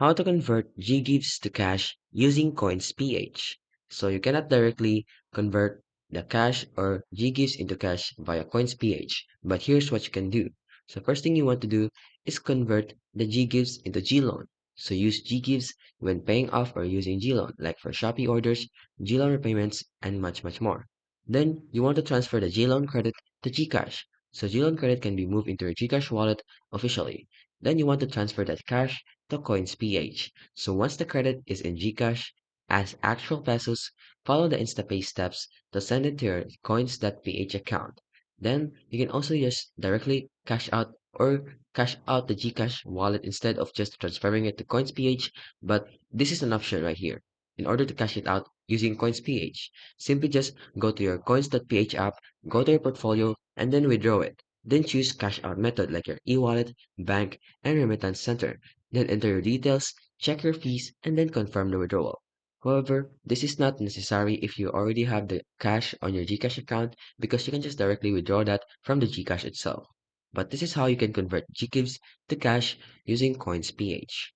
How to convert GGives to cash using Coins.ph. So you cannot directly convert the cash or GGives into cash via Coins.ph, but here's what you can do. So first thing you want to do is convert the GGives into GLoan. So use GGives when paying off or using GLoan, like for Shopee orders, GLoan repayments, and much more. Then you want to transfer the GLoan credit to GCash. So GLoan credit can be moved into your GCash wallet officially. Then you want to transfer that cash to Coins.ph. So once the credit is in GCash as actual pesos, follow the InstaPay steps to send it to your Coins.ph account. Then you can also just directly cash out the GCash wallet instead of just transferring it to Coins.ph, but this is an option right here. In order to cash it out using Coins.ph, simply just go to your Coins.ph app, go to your portfolio, and then withdraw it. Then choose cash out method like your e-wallet, bank, and remittance center. Then enter your details, check your fees, and then confirm the withdrawal. However, this is not necessary if you already have the cash on your GCash account because you can just directly withdraw that from the GCash itself. But this is how you can convert GGives to cash using Coins.ph.